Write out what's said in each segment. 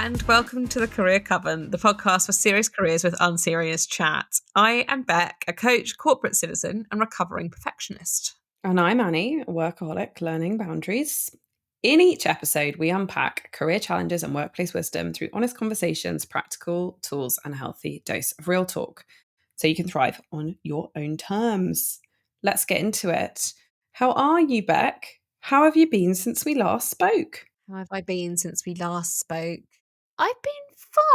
and welcome to the Career Coven, the podcast for serious careers with unserious chat. I am Bec, a coach, corporate citizen, and recovering perfectionist. And I'm Annie, a workaholic learning boundaries. In each episode, we unpack career challenges and workplace wisdom through honest conversations, practical tools, and a healthy dose of real talk, so you can thrive on your own terms. Let's get into it. How are you, Bec? How have you been since we last spoke? How have I been since we last spoke? I've been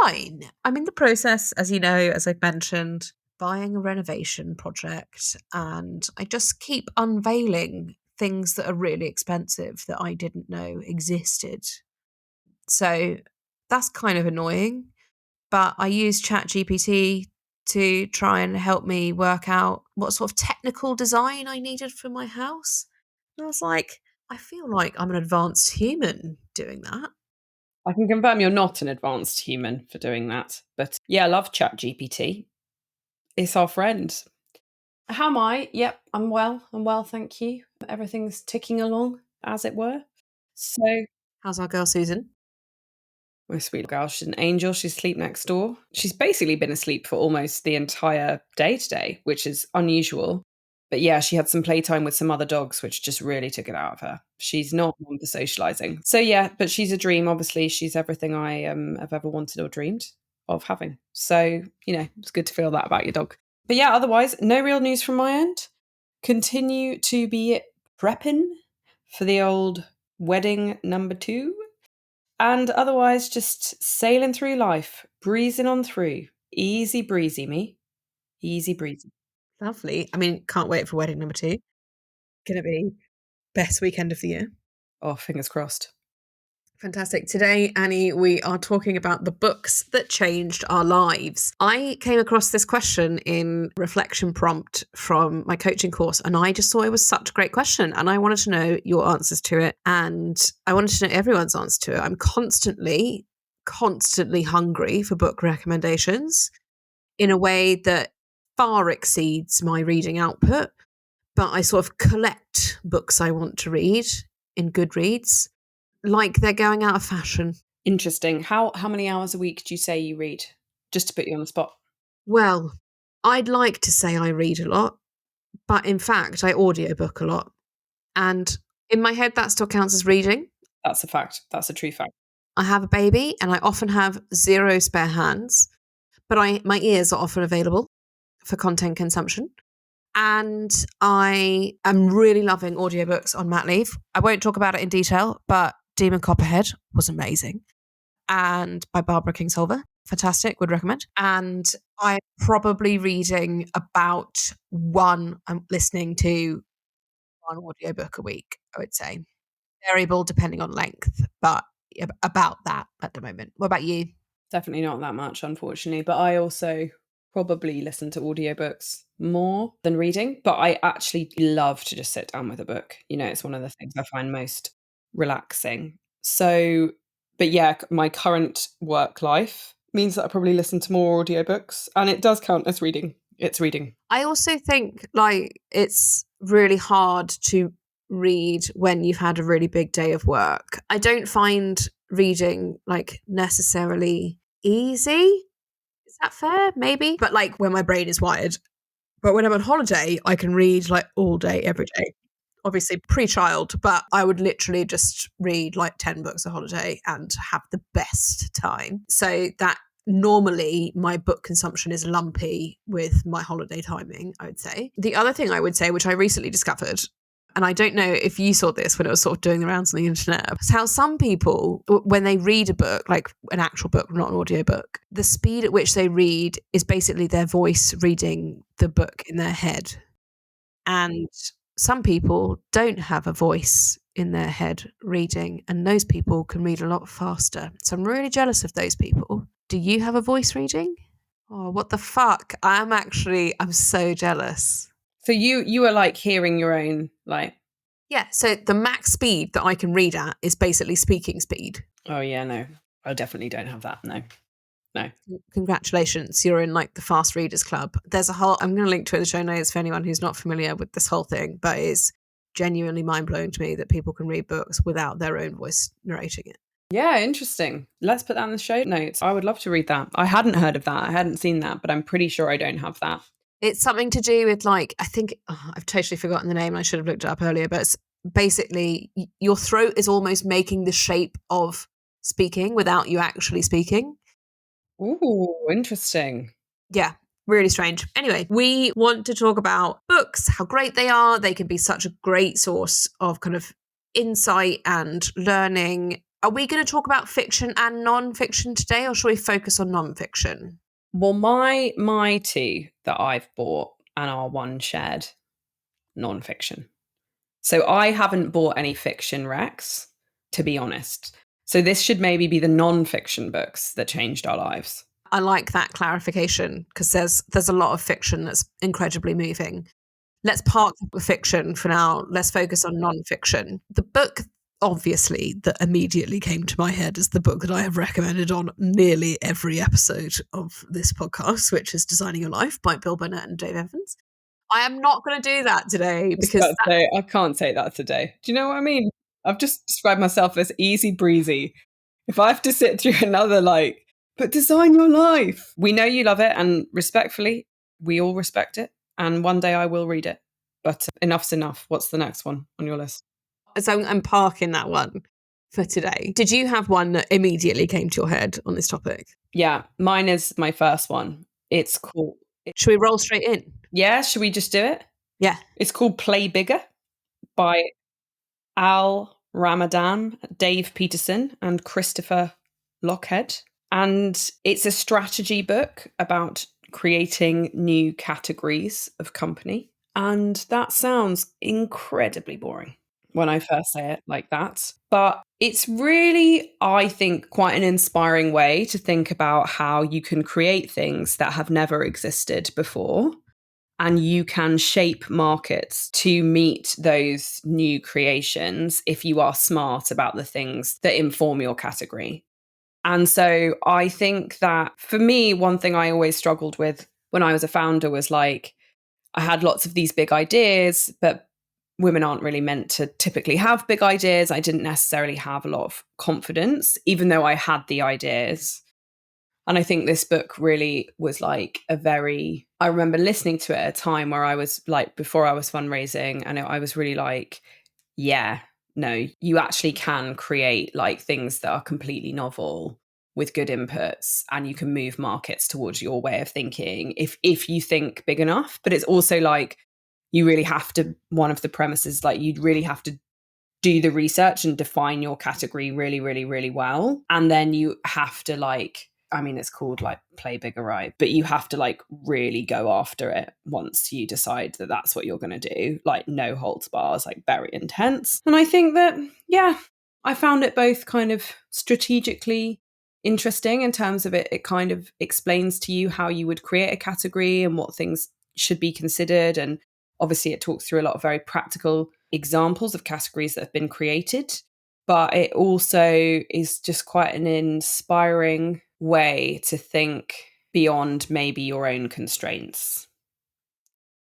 fine. I'm in the process, as you know, as I've mentioned, buying a renovation project, and I just keep unveiling things that are really expensive that I didn't know existed. So that's kind of annoying. But I use ChatGPT to try and help me work out what sort of technical design I needed for my house. And I was like, I feel like I'm an advanced human doing that. I can confirm you're not an advanced human for doing that. But yeah, I love ChatGPT. It's our friend. How am I? Yep, I'm well. I'm well, thank you. Everything's ticking along, as it were. So, How's our girl Susan? my sweet girl, she's an angel. She's asleep next door. She's basically been asleep for almost the entire day today, which is unusual. But yeah, she had some playtime with some other dogs, which just really took it out of her. She's not one for socializing. So yeah, but she's a dream. Obviously, she's everything I have ever wanted or dreamed of having. So, it's good to feel that about your dog. But yeah, otherwise, no real news from my end. Continue to be prepping for the old wedding number 2. And otherwise, just sailing through life, breezing on through. Easy breezy, me. Easy breezy. Lovely. I mean, can't wait for wedding number 2. Gonna be best weekend of the year. Oh, fingers crossed. Fantastic. Today, Annie, we are talking about the books that changed our lives. I came across this question in reflection prompt from my coaching course, and I just thought it was such a great question. And I wanted to know your answers to it. And I wanted to know everyone's answer to it. I'm constantly hungry for book recommendations in a way that far exceeds my reading output. But I sort of collect books I want to read in Goodreads like they're going out of fashion. Interesting. How many hours a week do you say you read? Just to put you on the spot. Well, I'd like to say I read a lot, but in fact, I audiobook a lot. And in my head, that still counts as reading. That's a fact. That's a true fact. I have a baby and I often have 0 spare hands, but my ears are often available for content consumption. And I am really loving audiobooks on mat leave. I won't talk about it in detail, but Demon Copperhead was amazing. And by Barbara Kingsolver. Fantastic, would recommend. And I'm probably reading I'm listening to one audiobook a week, I would say. Variable depending on length, but about that at the moment. What about you? Definitely not that much, unfortunately. But I also probably listen to audiobooks more than reading. But I actually love to just sit down with a book. It's one of the things I find most relaxing. So, but yeah, my current work life means that I probably listen to more audiobooks. And it does count as reading. It's reading. I also think it's really hard to read when you've had a really big day of work. I don't find reading necessarily easy. Is that fair? Maybe. But when my brain is wired. But when I'm on holiday, I can read all day, every day. Obviously pre-child, but I would literally just read 10 books a holiday and have the best time. So that normally my book consumption is lumpy with my holiday timing, I would say. The other thing I would say, which I recently discovered, and I don't know if you saw this when it was sort of doing the rounds on the internet, is how some people, when they read a book, like an actual book, not an audiobook, the speed at which they read is basically their voice reading the book in their head. And some people don't have a voice in their head reading, and those people can read a lot faster. So I'm really jealous of those people. Do you have a voice reading? Oh, what the fuck? I'm so jealous. So you are hearing your own, Yeah, so the max speed that I can read at is basically speaking speed. Oh yeah, no. I definitely don't have that, no. Congratulations, you're in the Fast Readers Club. There's I'm going to link to it in the show notes for anyone who's not familiar with this whole thing, but it is genuinely mind-blowing to me that people can read books without their own voice narrating it. Yeah, interesting. Let's put that in the show notes. I would love to read that. I hadn't heard of that. I hadn't seen that, but I'm pretty sure I don't have that. It's something to do with like, I think, I've totally forgotten the name. I should have looked it up earlier, but it's basically your throat is almost making the shape of speaking without you actually speaking. Ooh, interesting. Yeah, really strange. Anyway, we want to talk about books, how great they are. They can be such a great source of kind of insight and learning. Are we going to talk about fiction and non-fiction today, or should we focus on non-fiction? Well, my two that I've bought and our one shared, non-fiction. So I haven't bought any fiction recs, to be honest. So this should maybe be the non-fiction books that changed our lives. I like that clarification because there's a lot of fiction that's incredibly moving. Let's park the fiction for now. Let's focus on non-fiction. The book, obviously, that immediately came to my head is the book that I have recommended on nearly every episode of this podcast, which is Designing Your Life by Bill Burnett and Dave Evans. I am not going to do that today because I can't take that today. Do you know what I mean? I've just described myself as easy breezy. If I have to sit through another but design your life. We know you love it, and respectfully, we all respect it. And one day I will read it. But enough's enough. What's the next one on your list? So I'm parking that one for today. Did you have one that immediately came to your head on this topic? Yeah, mine is my first one. It's called... Should we roll straight in? Yeah, should we just do it? Yeah. It's called Play Bigger by Ramadan, Dave Peterson, and Christopher Lockhead. And it's a strategy book about creating new categories of company. And that sounds incredibly boring when I first say it like that. But it's really, I think, quite an inspiring way to think about how you can create things that have never existed before. And you can shape markets to meet those new creations if you are smart about the things that inform your category. And so I think that for me, one thing I always struggled with when I was a founder was I had lots of these big ideas, but women aren't really meant to typically have big ideas. I didn't necessarily have a lot of confidence, even though I had the ideas. And I think this book really was I remember listening to it at a time where I was before I was fundraising, and I was really yeah, no, you actually can create things that are completely novel with good inputs, and you can move markets towards your way of thinking if you think big enough. But it's also you really have to, one of the premises, you'd really have to do the research and define your category really, really, really well. And then you have to it's called Play Bigger, right? But you have to really go after it once you decide that that's what you're going to do. No holds bars, very intense. And I think that, yeah, I found it both kind of strategically interesting in terms of it kind of explains to you how you would create a category and what things should be considered. And obviously it talks through a lot of very practical examples of categories that have been created. But it also is just quite an inspiring way to think beyond maybe your own constraints,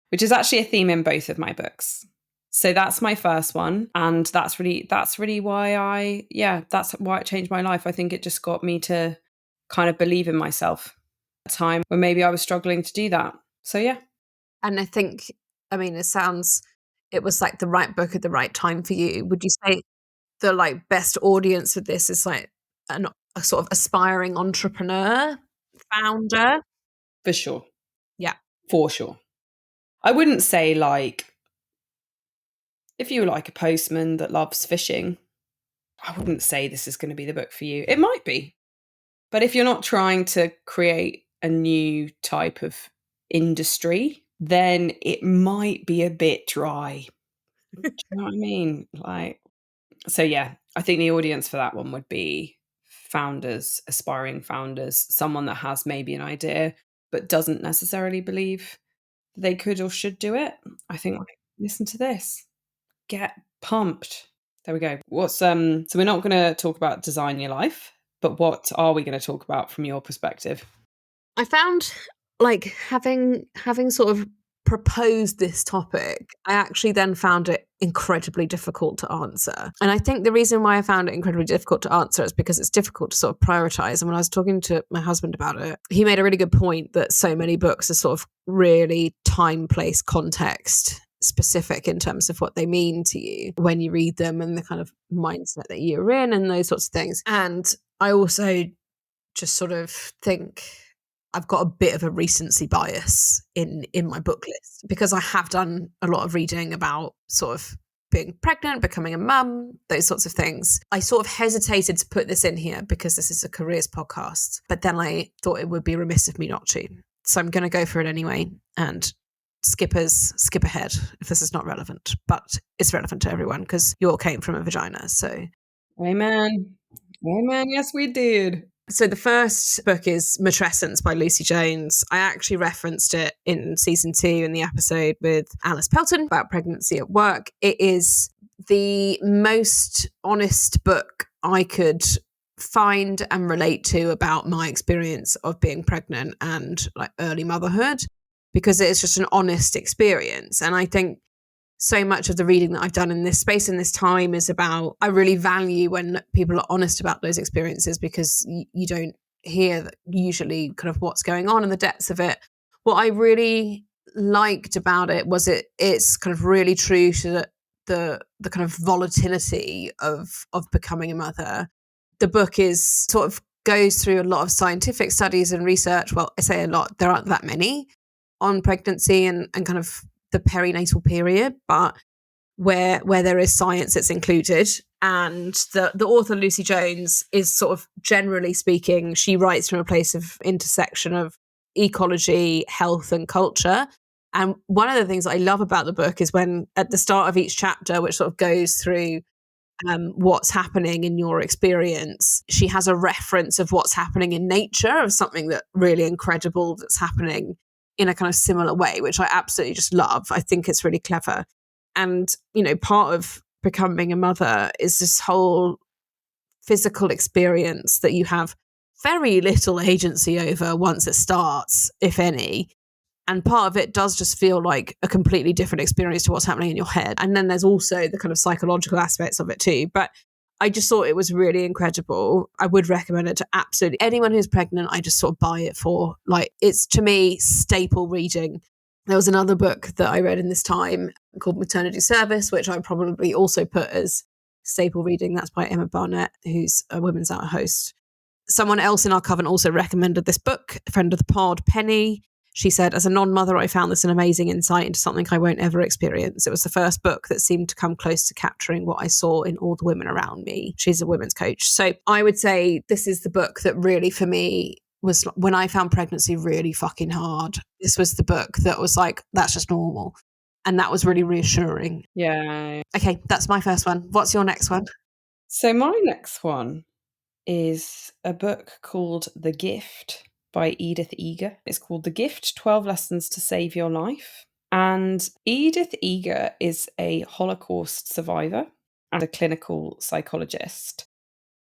which is actually a theme in both of my books. So that's my first one. And that's really why that's why it changed my life. I think it just got me to kind of believe in myself at a time when maybe I was struggling to do that. So yeah. And I think, it was the right book at the right time for you. Would you say the best audience for this is a sort of aspiring entrepreneur, founder? For sure. Yeah. For sure. I wouldn't say if you were a postman that loves fishing, I wouldn't say this is going to be the book for you. It might be. But if you're not trying to create a new type of industry, then it might be a bit dry. Do you know what I mean? So yeah, I think the audience for that one would be founders, aspiring founders, someone that has maybe an idea but doesn't necessarily believe they could or should do it. I think listen to this. Get pumped. There we go. So we're not going to talk about design your life, but what are we going to talk about from your perspective? I found having sort of proposed this topic, I actually then found it incredibly difficult to answer. And I think the reason why I found it incredibly difficult to answer is because it's difficult to sort of prioritize. And when I was talking to my husband about it, he made a really good point that so many books are sort of really time, place, context specific in terms of what they mean to you when you read them and the kind of mindset that you're in and those sorts of things. And I also just sort of think I've got a bit of a recency bias in my book list because I have done a lot of reading about sort of being pregnant, becoming a mum, those sorts of things. I sort of hesitated to put this in here because this is a careers podcast, but then I thought it would be remiss of me not to. So I'm going to go for it anyway and skip ahead if this is not relevant, but it's relevant to everyone because you all came from a vagina. So Amen. Yes, we did. So the first book is Matrescence by Lucy Jones. I actually referenced it in season 2 in the episode with Alice Pelton about pregnancy at work. It is the most honest book I could find and relate to about my experience of being pregnant and like early motherhood, because it's just an honest experience. And I think so much of the reading that I've done in this space in this time is about, I really value when people are honest about those experiences because you don't hear usually kind of what's going on in the depths of it. What I really liked about it was it's kind of really true to the kind of volatility of becoming a mother. The book is sort of goes through a lot of scientific studies and research. Well, I say a lot, there aren't that many on pregnancy and kind of the perinatal period, but where there is science, it's included. And the author, Lucy Jones, is sort of, generally speaking, she writes from a place of intersection of ecology, health and culture. And one of the things I love about the book is when at the start of each chapter, which sort of goes through what's happening in your experience, she has a reference of what's happening in nature, of something that really incredible that's happening in a kind of similar way, which I absolutely just love. I think it's really clever. And, you know, part of becoming a mother is this whole physical experience that you have very little agency over once it starts, if any. And part of it does just feel like a completely different experience to what's happening in your head. And then there's also the kind of psychological aspects of it too. But I just thought it was really incredible. I would recommend it to absolutely anyone who's pregnant. I just sort of buy it for, like, it's to me staple reading. There was another book that I read in this time called Maternity Service, which I probably also put as staple reading. That's by Emma Barnett, who's a Women's Hour host. Someone else in our coven also recommended this book, a friend of the pod, Penny. She said, as a non-mother, I found this an amazing insight into something I won't ever experience. It was the first book that seemed to come close to capturing what I saw in all the women around me. She's a women's coach. So I would say this is the book that really, for me, was when I found pregnancy really fucking hard. This was the book that was like, that's just normal. And that was really reassuring. Yeah. Okay, that's my first one. What's your next one? So my next one is a book called The Gift by Edith Eger. It's called The Gift, 12 Lessons to Save Your Life. And Edith Eger is a Holocaust survivor and a clinical psychologist.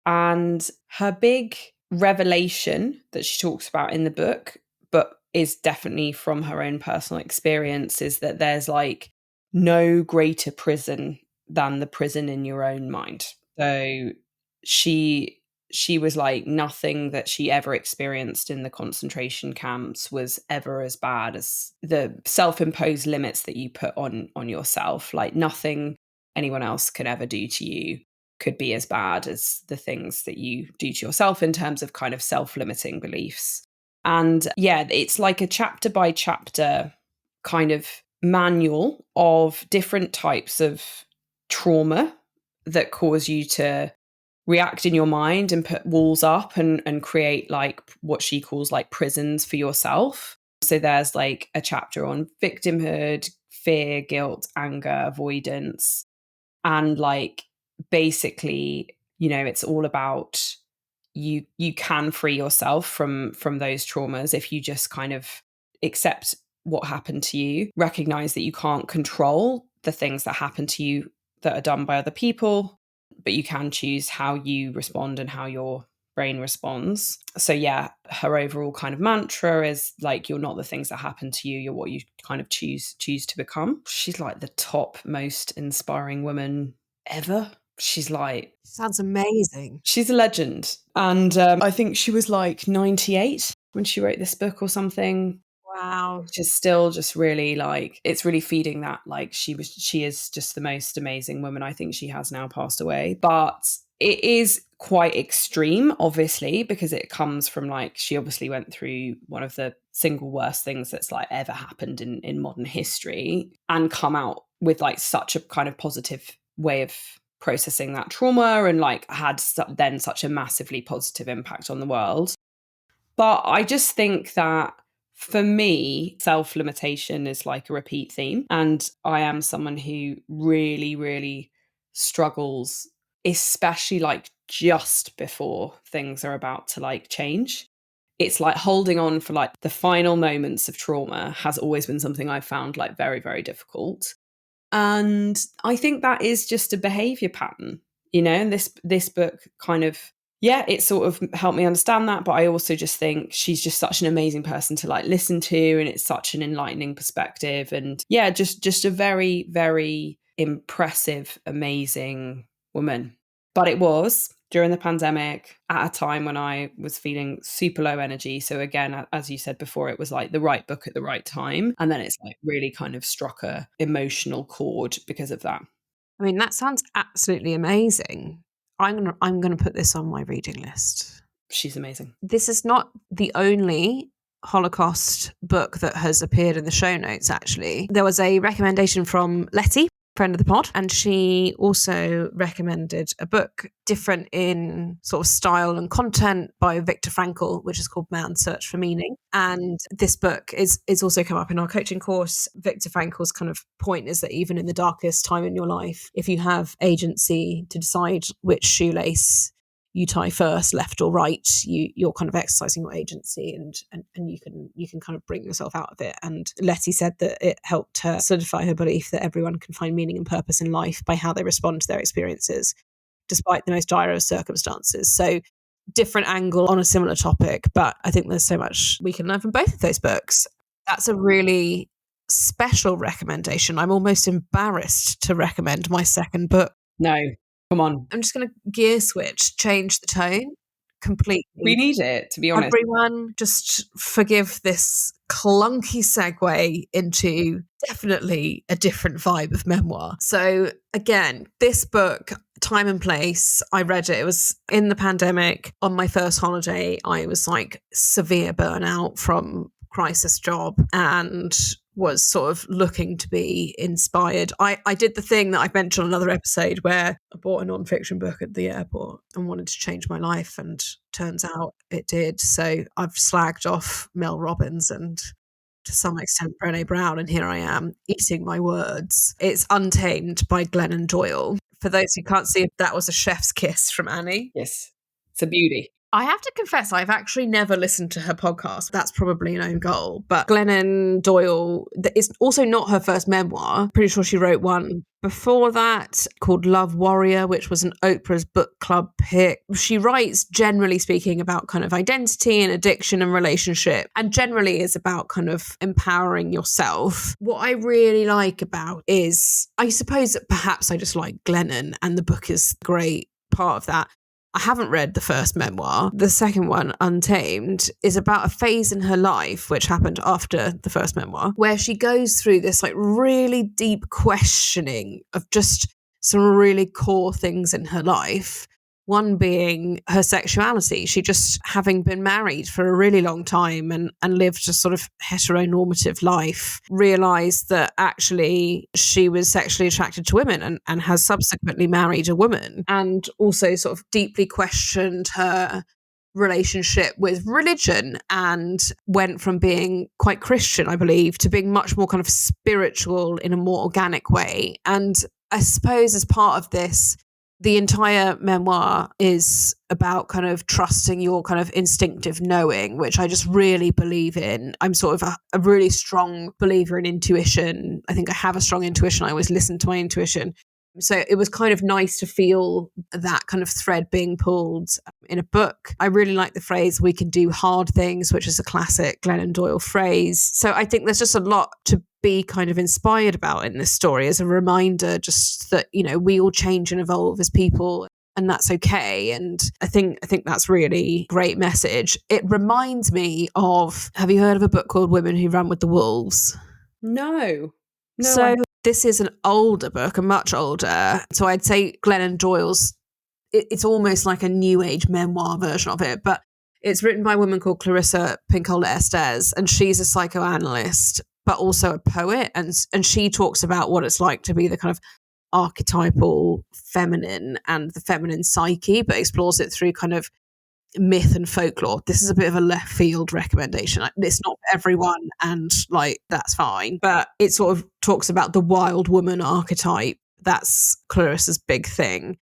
And her big revelation that she talks about in the book, but is definitely from her own personal experience, is that there's like no greater prison than the prison in your own mind. So she was like, nothing that she ever experienced in the concentration camps was ever as bad as the self-imposed limits that you put on yourself. Like nothing anyone else could ever do to you could be as bad as the things that you do to yourself in terms of kind of self-limiting beliefs. And yeah, it's like a chapter by chapter kind of manual of different types of trauma that cause you to react in your mind and put walls up and create like what she calls like prisons for yourself. So there's like a chapter on victimhood, fear, guilt, anger, avoidance. And like basically, you know, it's all about you can free yourself from those traumas if you just kind of accept what happened to you, recognize that you can't control the things that happen to you that are done by other people, but you can choose how you respond and how your brain responds. So yeah, her overall kind of mantra is like, you're not the things that happen to you, you're what you kind of choose to become. She's like the top most inspiring woman ever. She's like, Sounds amazing. she's a legend. And I think she was like 98 when she wrote this book or something. Wow. Which is still just really like, it's really feeding that like she is just the most amazing woman. I think she has now passed away, but it is quite extreme, obviously, because it comes from like, she obviously went through one of the single worst things that's like ever happened in modern history, and come out with like such a kind of positive way of processing that trauma, and like had then such a massively positive impact on the world. But I just think that for me, self-limitation is like a repeat theme. And I am someone who really, really struggles, especially like just before things are about to like change. It's like holding on for like the final moments of trauma has always been something I've found like very, very difficult. And I think that is just a behavior pattern, and this book kind of, yeah, it sort of helped me understand that. But I also just think she's just such an amazing person to like listen to. And it's such an enlightening perspective. And yeah, just a very, very impressive, amazing woman. But it was during the pandemic at a time when I was feeling super low energy. So again, as you said before, it was like the right book at the right time. And then it's like really kind of struck a emotional chord because of that. I mean, that sounds absolutely amazing. I'm gonna put this on my reading list. She's amazing. This is not the only Holocaust book that has appeared in the show notes, actually. There was a recommendation from Letty, friend of the pod, and she also recommended a book different in sort of style and content by Viktor Frankl, which is called Man's Search for Meaning. And this book is also come up in our coaching course. Viktor Frankl's kind of point is that even in the darkest time in your life, if you have agency to decide which shoelace you tie first, left or right, you're kind of exercising your agency, and you can kind of bring yourself out of it. And Letty said that it helped her solidify her belief that everyone can find meaning and purpose in life by how they respond to their experiences, despite the most dire of circumstances. So different angle on a similar topic, but I think there's so much we can learn from both of those books. That's a really special recommendation. I'm almost embarrassed to recommend my second book. No. Come on. I'm just going to gear switch, change the tone completely. We need it, to be honest. Everyone, just forgive this clunky segue into definitely a different vibe of memoir. So again, this book, Time and Place, I read it. It was in the pandemic. On my first holiday, I was like severe burnout from crisis job and was sort of looking to be inspired. I did the thing that I've mentioned on another episode where I bought a non-fiction book at the airport and wanted to change my life, and turns out it did. So I've slagged off Mel Robbins and to some extent Brené Brown, and here I am eating my words. It's Untamed by Glennon Doyle. For those who can't see, that was a chef's kiss from Annie. Yes, it's a beauty. I have to confess, I've actually never listened to her podcast. That's probably an own goal. But Glennon Doyle, it's also not her first memoir. Pretty sure she wrote one before that called Love Warrior, which was an Oprah's book club pick. She writes, generally speaking, about kind of identity and addiction and relationship, and generally is about kind of empowering yourself. What I really like about is, I suppose that perhaps I just like Glennon, and the book is a great part of that. I haven't read the first memoir. The second one, Untamed, is about a phase in her life, which happened after the first memoir, where she goes through this like really deep questioning of just some really core things in her life. One being her sexuality. She just, having been married for a really long time and lived a sort of heteronormative life, realised that actually she was sexually attracted to women, and has subsequently married a woman, and also sort of deeply questioned her relationship with religion, and went from being quite Christian, I believe, to being much more kind of spiritual in a more organic way. And I suppose as part of this, the entire memoir is about kind of trusting your kind of instinctive knowing, which I just really believe in. I'm sort of a really strong believer in intuition. I think I have a strong intuition. I always listen to my intuition. So it was kind of nice to feel that kind of thread being pulled in a book. I really like the phrase, we can do hard things, which is a classic Glennon Doyle phrase. So I think there's just a lot to be kind of inspired about in this story, as a reminder just that, you know, we all change and evolve as people, and that's okay. And I think that's really great message. It reminds me of, have you heard of a book called Women Who Ran with the Wolves? No. So this is an older book, a much older. So I'd say Glennon Doyle's, it's almost like a new age memoir version of it, but it's written by a woman called Clarissa Pinkola Estes, and she's a psychoanalyst, but also a poet. And she talks about what it's like to be the kind of archetypal feminine and the feminine psyche, but explores it through kind of myth and folklore. This is a bit of a left field recommendation. It's not for everyone, and like that's fine. But it sort of talks about the wild woman archetype. That's Clarissa's big thing.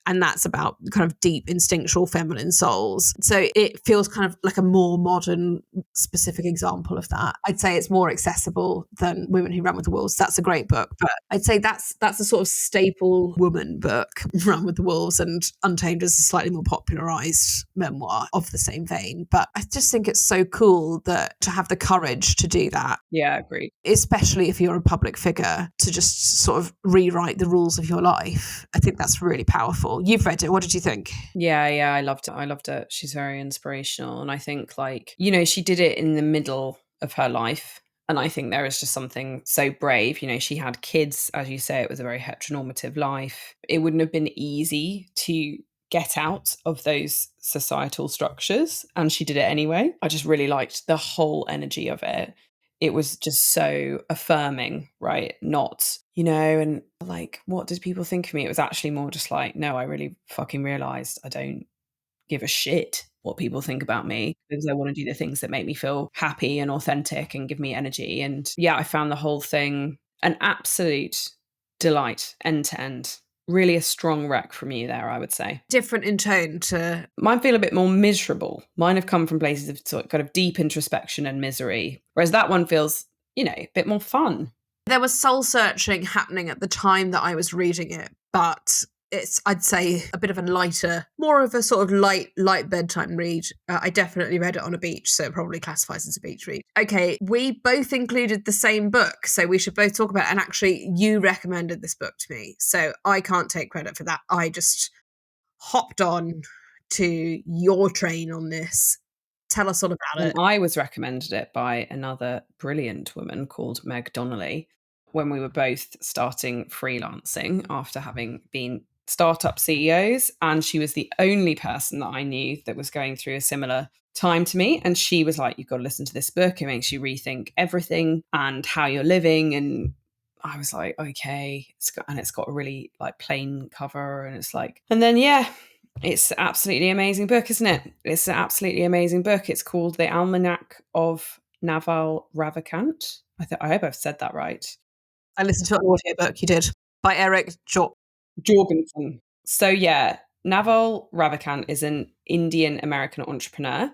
And that's about kind of deep instinctual feminine souls. So it feels kind of like a more modern, specific example of that. I'd say it's more accessible than Women Who Run with the Wolves. That's a great book, but I'd say that's a sort of staple woman book, Run with the Wolves, and Untamed is a slightly more popularized memoir of the same vein. But I just think it's so cool that to have the courage to do that. Yeah, I agree. Especially if you're a public figure, to just sort of rewrite the rules of your life. I think that's really powerful. You've read it. What did you think? Yeah, I loved it. She's very inspirational. And I think, like, you know, she did it in the middle of her life. And I think there is just something so brave. You know, she had kids, as you say, it was a very heteronormative life. It wouldn't have been easy to get out of those societal structures. And she did it anyway. I just really liked the whole energy of it. It was just so affirming, right? Not, you know, and like, what did people think of me? It was actually more just like, no, I really fucking realized I don't give a shit what people think about me, because I want to do the things that make me feel happy and authentic and give me energy. And yeah, I found the whole thing an absolute delight, end to end. Really a strong rec from you there, I would say. Different in tone to... Mine feel a bit more miserable. Mine have come from places of sort of kind of deep introspection and misery, whereas that one feels, you know, a bit more fun. There was soul searching happening at the time that I was reading it, but it's, I'd say, a bit of a lighter, more of a sort of light bedtime read. I definitely read it on a beach, so it probably classifies as a beach read. Okay, we both included the same book, so we should both talk about it. And actually, you recommended this book to me, so I can't take credit for that. I just hopped on to your train on this. Tell us all about it. I was recommended it by another brilliant woman called Meg Donnelly when we were both starting freelancing after having been startup CEOs. And she was the only person that I knew that was going through a similar time to me. And she was like, you've got to listen to this book. It makes you rethink everything and how you're living. And I was like, okay. It's got a really like plain cover. And it's like, and then, yeah. It's an absolutely amazing book, isn't it? It's an absolutely amazing book. It's called The Almanack of Naval Ravikant. I hope I've said that right. I listened to an audiobook. You did. By Eric Jorgenson. So yeah, Naval Ravikant is an Indian American entrepreneur,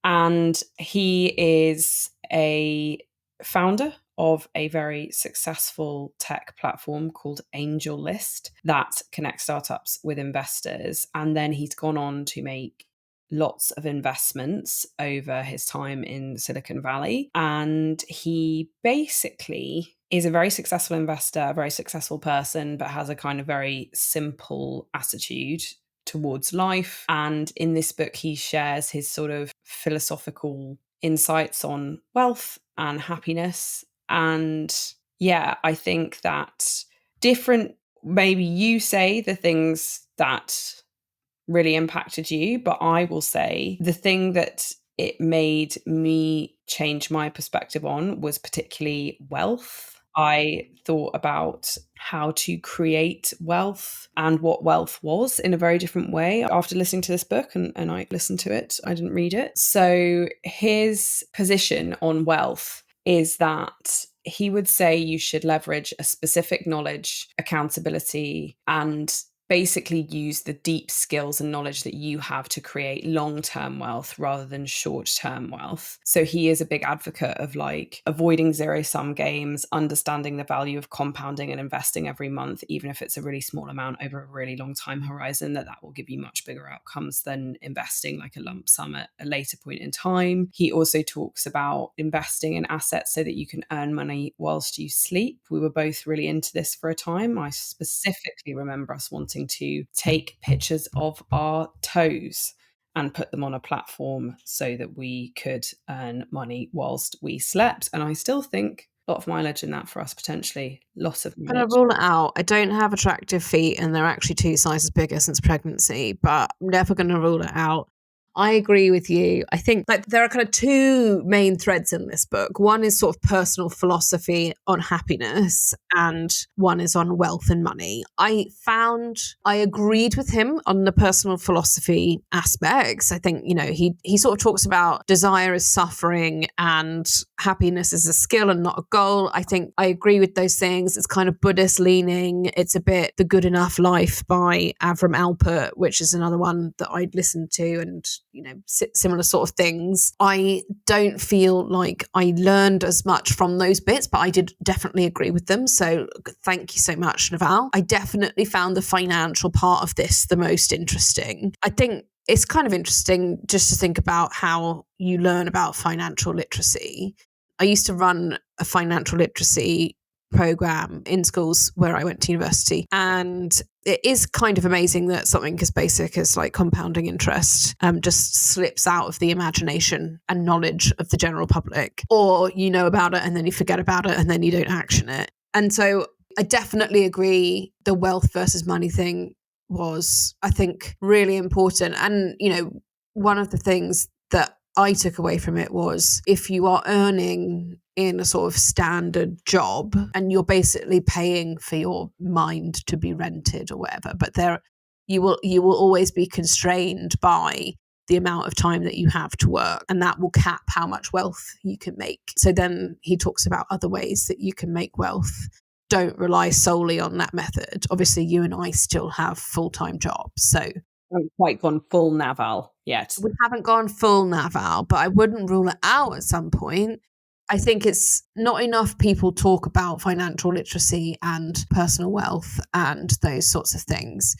and he is a founder of a very successful tech platform called Angel List that connects startups with investors. And then he's gone on to make lots of investments over his time in Silicon Valley. And he basically is a very successful investor, a very successful person, but has a kind of very simple attitude towards life. And in this book, he shares his sort of philosophical insights on wealth and happiness. And yeah, I think that different, maybe you say the things that really impacted you, but I will say the thing that it made me change my perspective on was particularly wealth. I thought about how to create wealth and what wealth was in a very different way after listening to this book. And I listened to it, I didn't read it. So his position on wealth is that he would say you should leverage a specific knowledge, accountability, and basically use the deep skills and knowledge that you have to create long-term wealth rather than short-term wealth. So he is a big advocate of like avoiding zero-sum games, understanding the value of compounding and investing every month, even if it's a really small amount over a really long time horizon, that will give you much bigger outcomes than investing like a lump sum at a later point in time. He also talks about investing in assets so that you can earn money whilst you sleep. We were both really into this for a time. I specifically remember us wanting to take pictures of our toes and put them on a platform so that we could earn money whilst we slept. And I still think a lot of mileage in that for us, potentially. Lots of I'm going mileage. to rule it out. I don't have attractive feet and they're actually 2 sizes bigger since pregnancy, but I'm never going to rule it out. I agree with you. I think like there are kind of 2 main threads in this book. One is sort of personal philosophy on happiness, and one is on wealth and money. I agreed with him on the personal philosophy aspects. I think, he sort of talks about desire is suffering and happiness is a skill and not a goal. I think I agree with those things. It's kind of Buddhist leaning. It's a bit The Good Enough Life by Avram Alpert, which is another one that I'd listened to, and similar sort of things. I don't feel like I learned as much from those bits, but I did definitely agree with them. So thank you so much, Naval. I definitely found the financial part of this the most interesting. I think it's kind of interesting just to think about how you learn about financial literacy. I used to run a financial literacy program in schools where I went to university, and it is kind of amazing that something as basic as like compounding interest just slips out of the imagination and knowledge of the general public, or you know about it and then you forget about it and then you don't action it. And so I definitely agree the wealth versus money thing was, I think, really important. And one of the things that I took away from it was, if you are earning in a sort of standard job and you're basically paying for your mind to be rented or whatever, but you will always be constrained by the amount of time that you have to work, and that will cap how much wealth you can make. So then he talks about other ways that you can make wealth. Don't rely solely on that method. Obviously, you and I still have full-time jobs, so I haven't quite gone full Naval yet. we haven't gone full Naval, but I wouldn't rule it out at some point. I think it's not enough people talk about financial literacy and personal wealth and those sorts of things.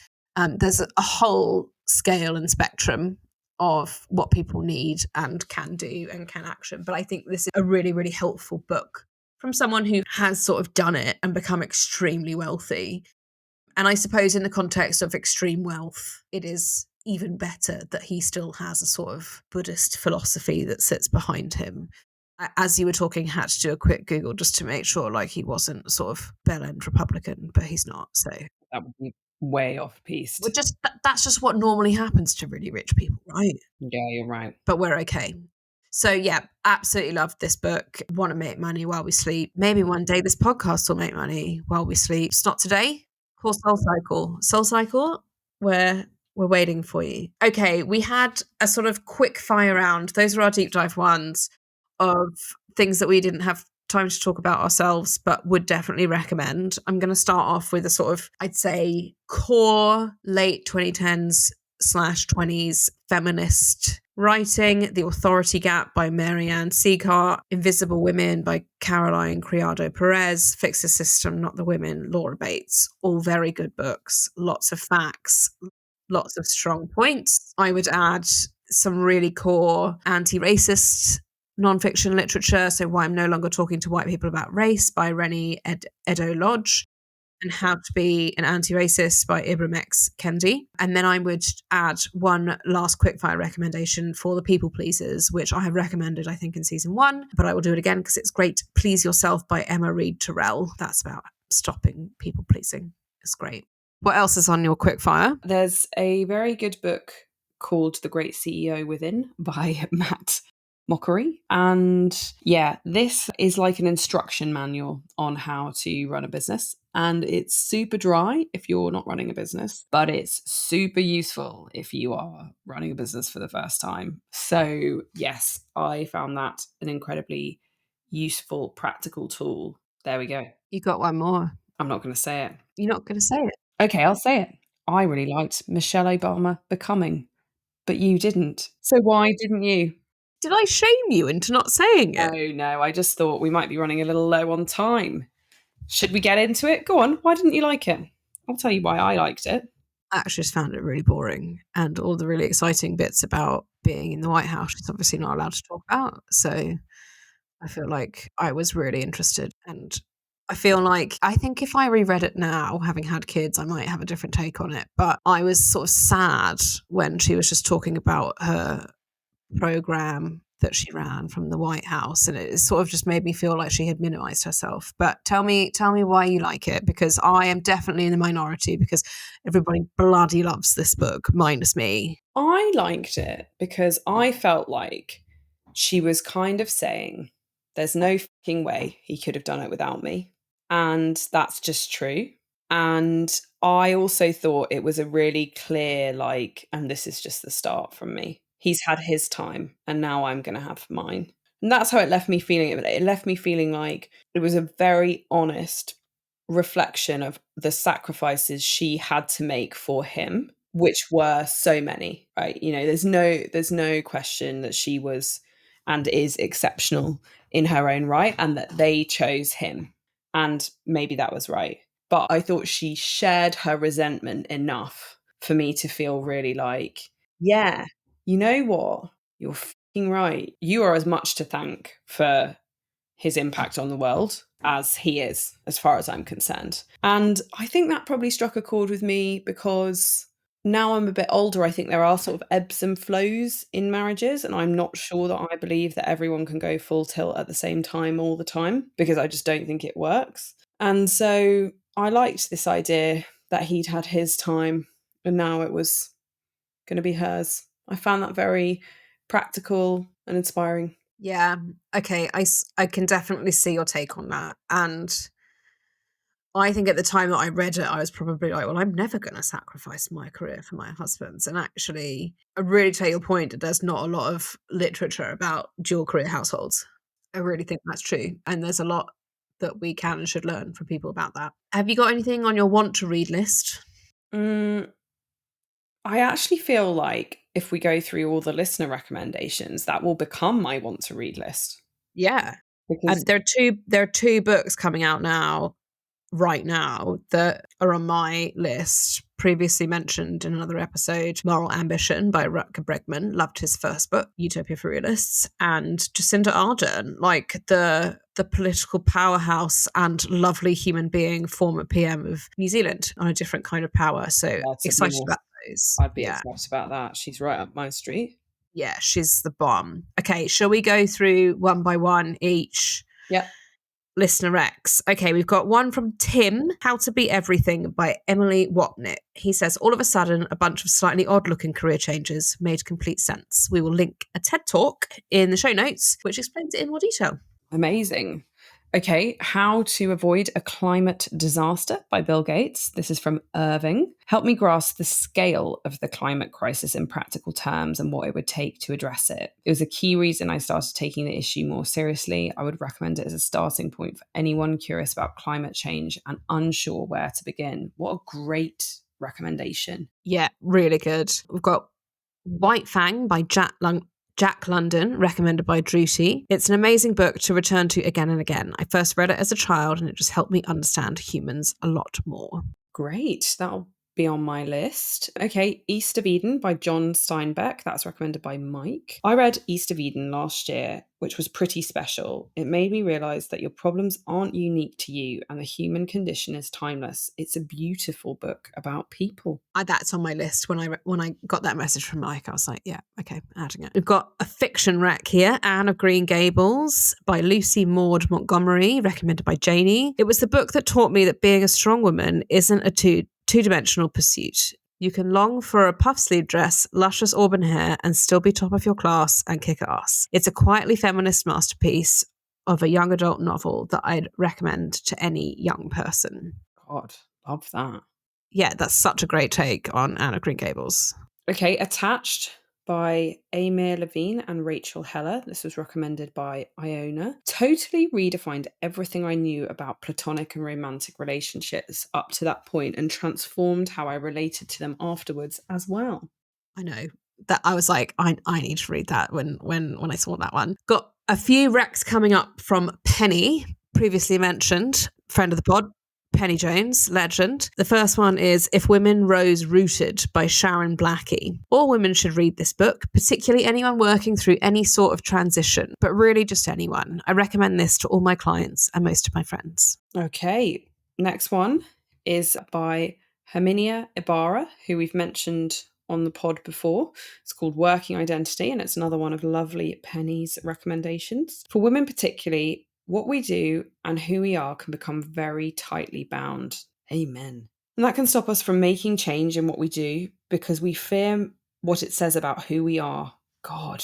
There's a whole scale and spectrum of what people need and can do and can action. But I think this is a really, really helpful book from someone who has sort of done it and become extremely wealthy. And I suppose in the context of extreme wealth, it is even better that he still has a sort of Buddhist philosophy that sits behind him. As you were talking, had to do a quick Google just to make sure like he wasn't a sort of bell-end Republican, but he's not. So That would be way off piste. That's just what normally happens to really rich people, right? Yeah, you're right. But we're okay. So yeah, absolutely love this book. Want to make money while we sleep. Maybe one day this podcast will make money while we sleep. It's not today. Call Soul Cycle. Soul Cycle, we're waiting for you. Okay, we had a sort of quick fire round. Those are our deep dive ones of things that we didn't have time to talk about ourselves, but would definitely recommend. I'm going to start off with a sort of, I'd say, core late 2010s/20s feminist writing. The Authority Gap by Marianne Sieghart, Invisible Women by Caroline Criado Perez, Fix the System, Not the Women, Laura Bates. All very good books, lots of facts, lots of strong points. I would add some really core anti-racist nonfiction literature. So Why I'm No Longer Talking to White People About Race by Rennie Edo Lodge, and How to Be an Anti-Racist by Ibram X. Kendi. And then I would add one last quickfire recommendation for The People Pleasers, which I have recommended, I think, in season 1, but I will do it again because it's great. Please Yourself by Emma Reed Terrell. That's about stopping people pleasing. It's great. What else is on your quickfire? There's a very good book called The Great CEO Within by Matt Mockery. And yeah, this is like an instruction manual on how to run a business. And it's super dry if you're not running a business, but it's super useful if you are running a business for the first time. So yes, I found that an incredibly useful, practical tool. There we go. You got one more. I'm not going to say it. You're not going to say it. Okay, I'll say it. I really liked Michelle Obama Becoming, but you didn't. So why didn't you? Did I shame you into not saying it? No, I just thought we might be running a little low on time. Should we get into it? Go on, why didn't you like it? I'll tell you why I liked it. I actually just found it really boring, and all the really exciting bits about being in the White House is obviously not allowed to talk about. So I feel like I was really interested, and I feel like I think if I reread it now, having had kids, I might have a different take on it. But I was sort of sad when she was just talking about her program that she ran from the White House, and it sort of just made me feel like she had minimized herself. But tell me why you like it, because I am definitely in the minority, because everybody bloody loves this book minus me. I liked it because I felt like she was kind of saying there's no fucking way he could have done it without me, and that's just true. And I also thought it was a really clear, like, and this is just the start from me. He's had his time and now I'm going to have mine. And that's how it left me feeling. It left me feeling like it was a very honest reflection of the sacrifices she had to make for him, which were so many, right? You know, there's no question that she was and is exceptional in her own right, and that they chose him. And maybe that was right. But I thought she shared her resentment enough for me to feel really like, yeah, you know what? You're fucking right. You are as much to thank for his impact on the world as he is, as far as I'm concerned. And I think that probably struck a chord with me because now I'm a bit older. I think there are sort of ebbs and flows in marriages, and I'm not sure that I believe that everyone can go full tilt at the same time all the time, because I just don't think it works. And so I liked this idea that he'd had his time and now it was going to be hers. I found that very practical and inspiring. Yeah, okay, I can definitely see your take on that. And I think at the time that I read it, I was probably like, well, I'm never going to sacrifice my career for my husband's. And actually, I really take your point that there's not a lot of literature about dual career households. I really think that's true. And there's a lot that we can and should learn from people about that. Have you got anything on your want to read list? I actually feel like if we go through all the listener recommendations, that will become my want to read list. Yeah. Because There are two books coming out right now that are on my list. Previously mentioned in another episode, Moral Ambition by Rutger Bregman. Loved his first book, Utopia for Realists. And Jacinda Ardern, like the political powerhouse and lovely human being, former PM of New Zealand, on a different kind of power. So excited about those. I'd be Yeah. excited about that. She's right up my street. Yeah, she's the bomb. Okay, shall we go through one by one each? Yeah. Listener X. Okay, we've got one from Tim, How to Be Everything by Emily Wapnick. He says, all of a sudden, a bunch of slightly odd-looking career changes made complete sense. We will link a TED Talk in the show notes, which explains it in more detail. Amazing. Okay, How to Avoid a Climate Disaster by Bill Gates. This is from Irving. Help me grasp the scale of the climate crisis in practical terms and what it would take to address it. It was a key reason I started taking the issue more seriously. I would recommend it as a starting point for anyone curious about climate change and unsure where to begin. What a great recommendation. Yeah, really good. We've got White Fang by Jack London, recommended by Druty. It's an amazing book to return to again and again. I first read it as a child and it just helped me understand humans a lot more. Great. That'll be on my list. Okay, East of Eden by John Steinbeck. That's recommended by Mike. I read East of Eden last year, which was pretty special. It made me realise that your problems aren't unique to you and the human condition is timeless. It's a beautiful book about people. That's on my list. When I got that message from Mike, I was like, yeah, okay, adding it. We've got a fiction rec here, Anne of Green Gables by Lucy Maud Montgomery, recommended by Janie. It was the book that taught me that being a strong woman isn't a two-dimensional pursuit. You can long for a puff sleeve dress, luscious auburn hair, and still be top of your class and kick ass. It's a quietly feminist masterpiece of a young adult novel that I'd recommend to any young person. God, love that. Yeah, that's such a great take on Anne of Green Gables. Okay, Attached by Amir Levine and Rachel Heller. This was recommended by Iona. Totally redefined everything I knew about platonic and romantic relationships up to that point and transformed how I related to them afterwards as well. I know that I was like, I need to read that when I saw that one. Got a few recs coming up from Penny, previously mentioned, friend of the pod. Penny Jones, legend. The first one is If Women Rose Rooted by Sharon Blackie. All women should read this book, particularly anyone working through any sort of transition, but really just anyone. I recommend this to all my clients and most of my friends. Okay, next one is by Herminia Ibarra, who we've mentioned on the pod before. It's called Working Identity, and it's another one of lovely Penny's recommendations. For women particularly, what we do and who we are can become very tightly bound. Amen. And that can stop us from making change in what we do because we fear what it says about who we are. God,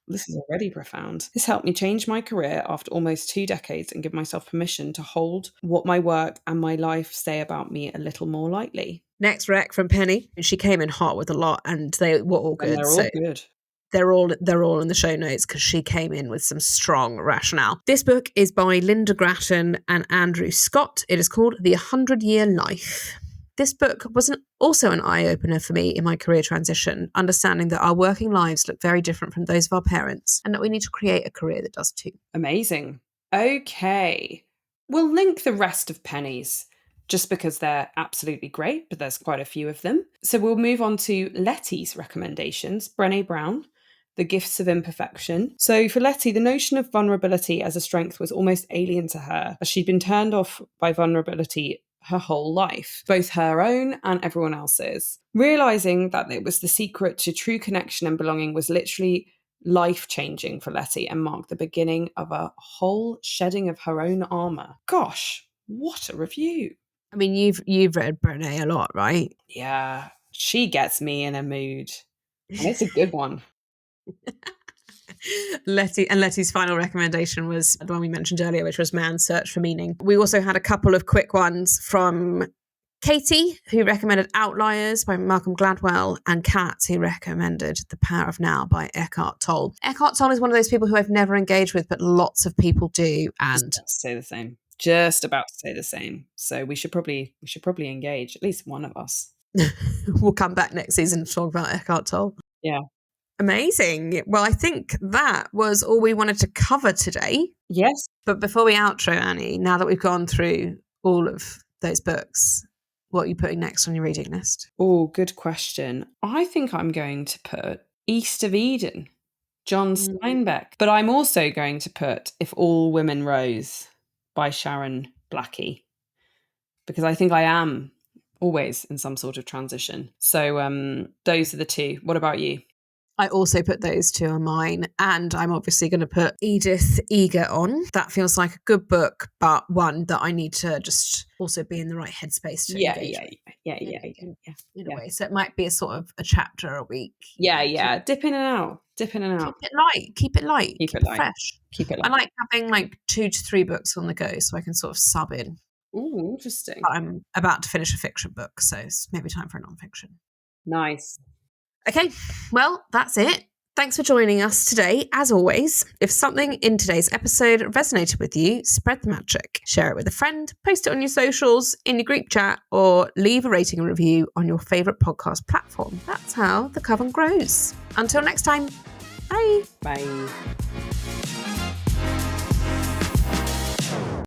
this is already profound. This helped me change my career after almost 2 decades and give myself permission to hold what my work and my life say about me a little more lightly. Next rec from Penny. She came in hot with a lot and they were all good. And they're all good. They're all in the show notes because she came in with some strong rationale. This book is by Linda Grattan and Andrew Scott. It is called The 100-Year Life. This book was also an eye-opener for me in my career transition, understanding that our working lives look very different from those of our parents and that we need to create a career that does too. Amazing. Okay. We'll link the rest of Penny's just because they're absolutely great, but there's quite a few of them. So we'll move on to Letty's recommendations. Brené Brown, The Gifts of Imperfection. So for Letty, the notion of vulnerability as a strength was almost alien to her, as she'd been turned off by vulnerability her whole life, both her own and everyone else's. Realizing that it was the secret to true connection and belonging was literally life-changing for Letty and marked the beginning of a whole shedding of her own armour. Gosh, what a review. I mean, you've read Brené a lot, right? Yeah, she gets me in a mood. And it's a good one. Letty's final recommendation was the one we mentioned earlier, which was Man's Search for Meaning. We also had a couple of quick ones from Katie, who recommended Outliers by Malcolm Gladwell, and Kat, who recommended The Power of Now by Eckhart Tolle. Eckhart Tolle is one of those people who I've never engaged with, but lots of people do. And Just about to say the same. So we should probably engage, at least one of us. We'll come back next season to talk about Eckhart Tolle. Yeah. Amazing. Well, I think that was all we wanted to cover today. Yes. But before we outro, Annie, now that we've gone through all of those books, what are you putting next on your reading list? Oh, good question. I think I'm going to put East of Eden, John Steinbeck. But I'm also going to put If All Women Rose by Sharon Blackie, because I think I am always in some sort of transition. So those are the two. What about you? I also put those two on mine, and I'm obviously going to put Edith Eger on. That feels like a good book, but one that I need to just also be in the right headspace to engage with. In a way. So it might be a sort of a chapter a week. Dip in and out. Keep it light. Keep it fresh. Keep it light. I like having like 2 to 3 books on the go so I can sort of sub in. Ooh, interesting. I'm about to finish a fiction book, so it's maybe time for a non-fiction. Nice. Okay, well, that's it. Thanks for joining us today. As always, if something in today's episode resonated with you, spread the magic. Share it with a friend, post it on your socials, in your group chat, or leave a rating and review on your favourite podcast platform. That's how the Coven grows. Until next time, bye. Bye.